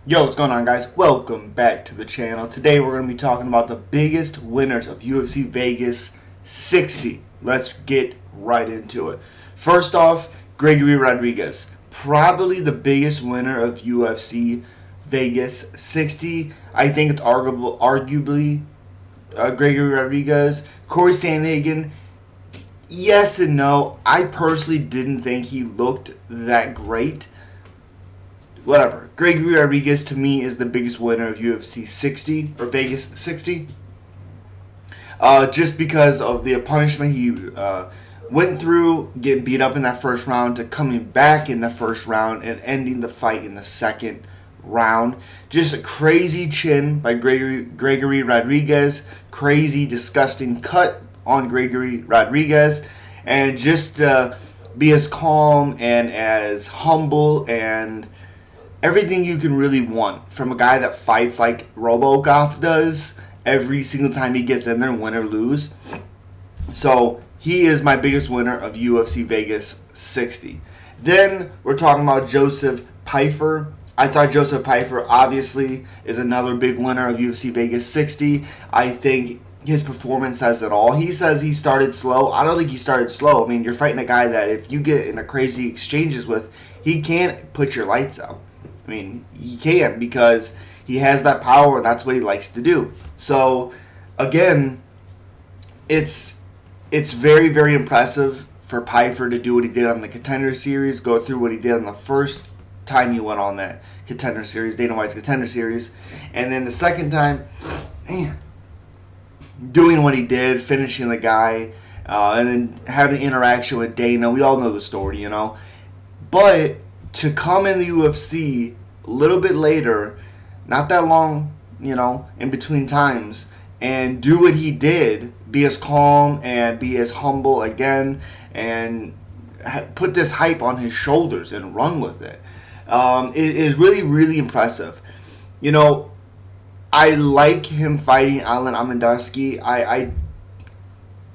Yo, what's going on, guys? Welcome back to the channel. Today we're going to be talking about the biggest winners of UFC Vegas 60. Let's get right into it. First off, Gregory Rodriguez, probably the biggest winner of UFC Vegas 60. I think it's arguably Gregory Rodriguez. Corey Sandhagen, yes and no. I personally didn't think he looked that great. Whatever. Gregory Rodriguez, to me, is the biggest winner of UFC 60, or Vegas 60. Just because of the punishment he went through, getting beat up in that first round, to coming back in the first round and ending the fight in the second round. Just a crazy chin by Gregory Rodriguez. Crazy, disgusting cut on Gregory Rodriguez. And just be as calm and as humble and everything you can really want from a guy that fights like RoboCop does every single time he gets in there, win or lose. So he is my biggest winner of UFC Vegas 60. Then we're talking about Joseph Pyfer. I thought Joseph Pyfer obviously is another big winner of UFC Vegas 60. I think his performance says it all. He says he started slow. I don't think he started slow. I mean, you're fighting a guy that if you get in a crazy exchanges with, he can't put your lights out. I mean, he can because he has that power and that's what he likes to do. So, again, it's very, very impressive for Pyfer to do what he did on the Contender Series, go through what he did on the first time he went on that Contender Series, Dana White's Contender Series, and then the second time, man, doing what he did, finishing the guy, and then having the interaction with Dana. We all know the story, you know. But to come in the UFC a little bit later, not that long, you know, in between times, and do what he did, be as calm and be as humble again, and put this hype on his shoulders and run with it, is really, really impressive. You know, I like him fighting Alan Amandowski.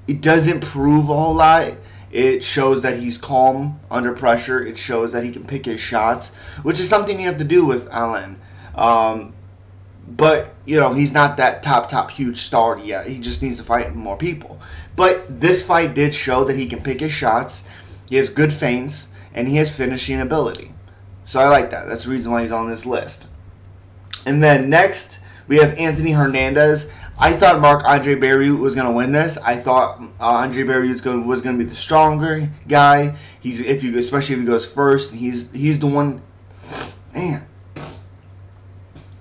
It doesn't prove a whole lot. It shows that he's calm under pressure. It shows that he can pick his shots, which is something you have to do with Alan. But, you know, he's not that top huge star yet. He just needs to fight more people. But this fight did show that he can pick his shots. He has good feints, and he has finishing ability. So I like that. That's the reason why he's on this list. And then next, we have Anthony Hernandez. I thought Marc-Andre Barry was going to win this. I thought Andre Barry was going to be the stronger guy. Especially if he goes first, he's the one. Man,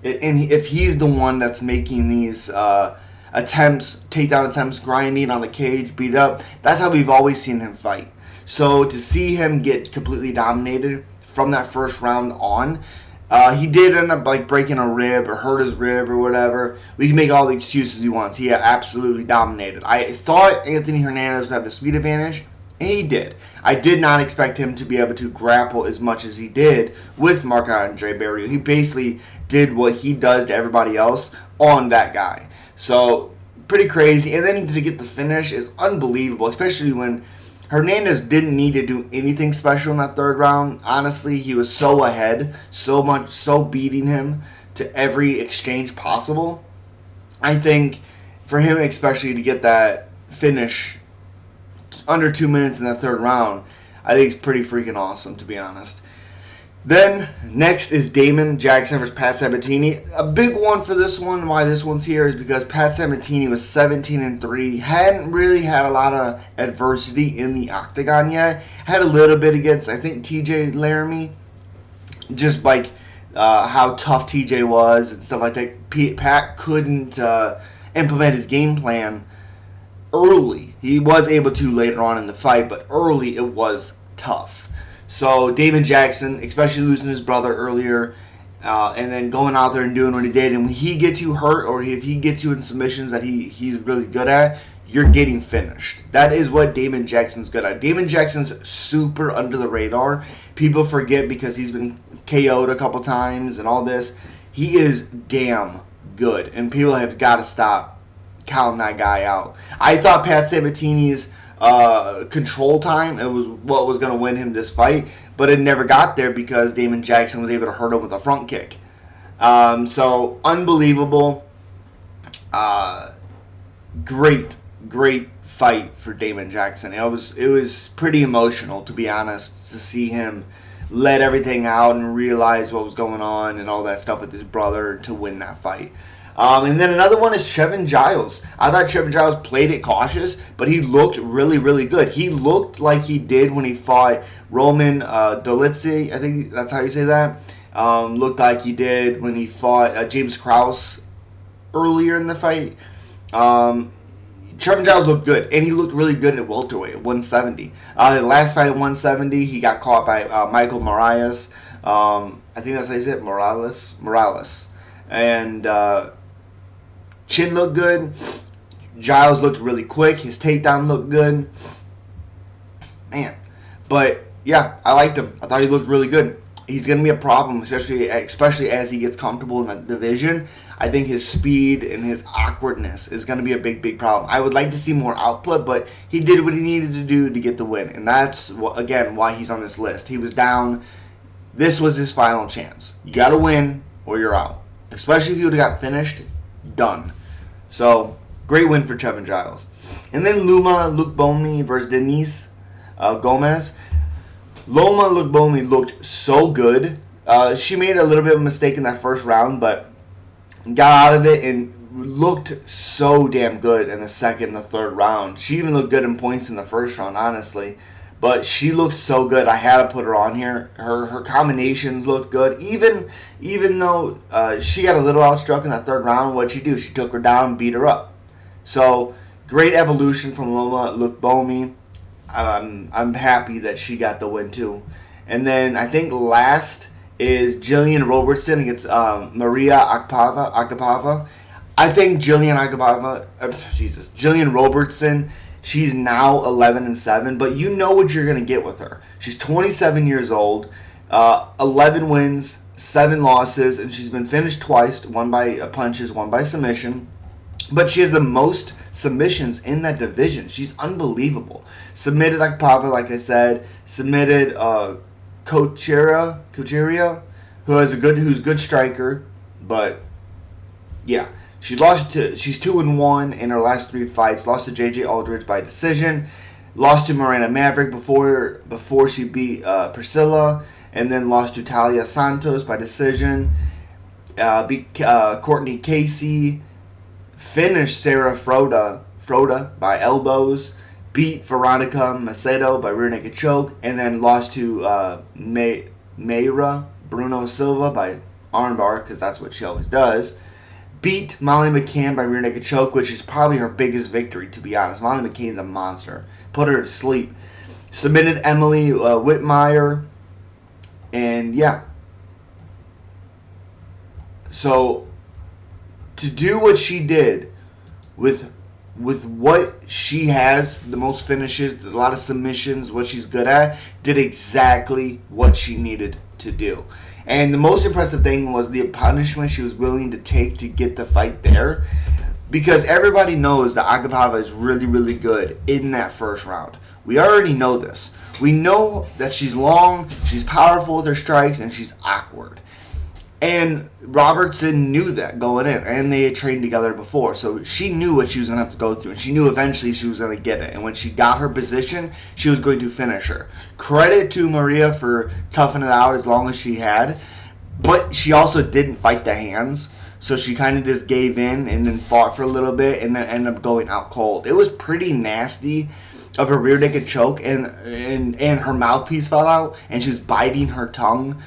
and if he's the one that's making these takedown attempts, grinding on the cage, beat up, that's how we've always seen him fight. So to see him get completely dominated from that first round on. He did end up like breaking a rib or hurt his rib or whatever. We can make all the excuses he wants. He absolutely dominated. I thought Anthony Hernandez would have the speed advantage, and he did. I did not expect him to be able to grapple as much as he did with Marc-Andre Barry. He basically did what he does to everybody else on that guy. So, pretty crazy. And then to get the finish is unbelievable, especially when Hernandez didn't need to do anything special in that third round. Honestly, he was so ahead, so beating him to every exchange possible. I think for him especially to get that finish under 2 minutes in the third round, I think it's pretty freaking awesome, to be honest. Then, next is Damon Jackson versus Pat Sabatini. A big one for this one, why this one's here, is because Pat Sabatini was 17-3. Hadn't really had a lot of adversity in the octagon yet. Had a little bit against, I think, TJ Laramie. Just like how tough TJ was and stuff like that. Pat couldn't implement his game plan early. He was able to later on in the fight, but early it was tough. So Damon Jackson, especially losing his brother earlier, and then going out there and doing what he did, and when he gets you hurt or if he gets you in submissions that he's really good at, you're getting finished. That is what Damon Jackson's good at. Damon Jackson's super under the radar. People forget because he's been KO'd a couple times and all this. He is damn good, and people have got to stop counting that guy out. I thought Pat Sabatini's control time, it was what was going to win him this fight, but it never got there because Damon Jackson was able to hurt him with a front kick. So unbelievable. Great, great fight for Damon Jackson. It was pretty emotional, to be honest, to see him let everything out and realize what was going on and all that stuff with his brother to win that fight. And then another one is Chevin Giles. I thought Chevin Giles played it cautious, but he looked really, really good. He looked like he did when he fought Roman Dolidze. I think that's how you say that. Looked like he did when he fought James Krause earlier in the fight. Trevin Giles looked good, and he looked really good at welterweight, at 170. The last fight at 170, he got caught by Michael Morales. I think that's how you say it, Morales. And chin looked good. Giles looked really quick. His takedown looked good. Man. But, yeah, I liked him. I thought he looked really good. He's going to be a problem, especially as he gets comfortable in the division. I think his speed and his awkwardness is going to be a big, big problem. I would like to see more output, but he did what he needed to do to get the win. And that's, again, why he's on this list. He was down. This was his final chance. You got to win or you're out. Especially if he would have got finished, done. So, great win for Chevin Giles. And then Loma Lookbomi versus Denise Gomez. Loma Lookbomi looked so good. She made a little bit of a mistake in that first round, but got out of it and looked so damn good in the second and the third round. She even looked good in points in the first round, honestly. But she looked so good. I had to put her on here. Her combinations looked good. Even though she got a little outstruck in that third round, what'd she do? She took her down and beat her up. So, great evolution from Loma Lookbomi. I'm happy that she got the win too. And then I think last is Jillian Robertson against Maria Akapava. I think Jillian Robertson, she's now 11-7, but you know what you're going to get with her. She's 27 years old, 11 wins, 7 losses, and she's been finished twice, one by punches, one by submission. But she has the most submissions in that division. She's unbelievable. Submitted Akpava, like I said. Submitted Cocheria, who's a good striker. But yeah, she's 2-1 in her last 3 fights. Lost to JJ Aldridge by decision. Lost to Miranda Maverick before she beat Priscilla, and then lost to Talia Santos by decision. Beat Courtney Casey. Finished Sarah Froda by elbows, beat Veronica Macedo by rear naked choke, and then lost to Mayra Bruno Silva by armbar, because that's what she always does. Beat Molly McCann by rear naked choke, which is probably her biggest victory, to be honest. Molly McCann's a monster. Put her to sleep. Submitted Emily Whitmire, and yeah. So, to do what she did with what she has, the most finishes, a lot of submissions, what she's good at, did exactly what she needed to do. And the most impressive thing was the punishment she was willing to take to get the fight there. Because everybody knows that Agapava is really, really good in that first round. We already know this. We know that she's long, she's powerful with her strikes, and she's awkward. And Robertson knew that going in, and they had trained together before, so she knew what she was going to have to go through, and she knew eventually she was going to get it, and when she got her position, she was going to finish her. Credit to Maria for toughing it out as long as she had, but she also didn't fight the hands, so she kind of just gave in and then fought for a little bit and then ended up going out cold. It was pretty nasty of her rear naked choke, and her mouthpiece fell out, and she was biting her tongue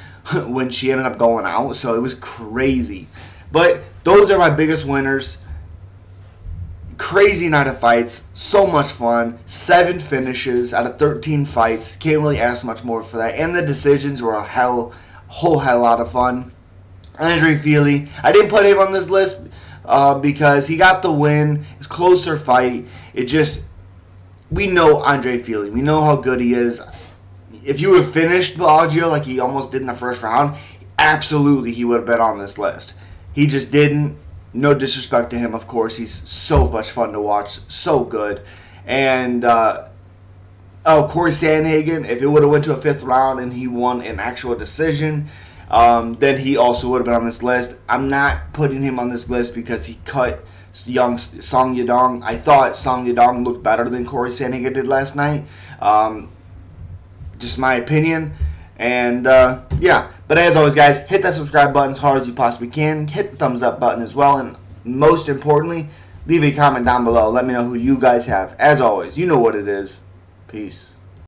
when she ended up going out, so it was crazy. But those are my biggest winners. Crazy night of fights, so much fun. 7 finishes out of 13 fights. Can't really ask much more for that. And the decisions were a whole lot of fun. Andre Fili, I didn't put him on this list because he got the win. It's a closer fight. We know Andre Fili. We know how good he is. If you would have finished Bellagio like he almost did in the first round, absolutely he would have been on this list. He just didn't. No disrespect to him, of course. He's so much fun to watch. So good. And, Corey Sandhagen, if it would have went to a 5th round and he won an actual decision, then he also would have been on this list. I'm not putting him on this list because he cut young Song Yadong. I thought Song Yadong looked better than Corey Sandhagen did last night. Just my opinion. And yeah, but as always, guys, hit that subscribe button as hard as you possibly can. Hit the thumbs up button as well. And most importantly, leave a comment down below. Let me know who you guys have. As always, you know what it is. Peace.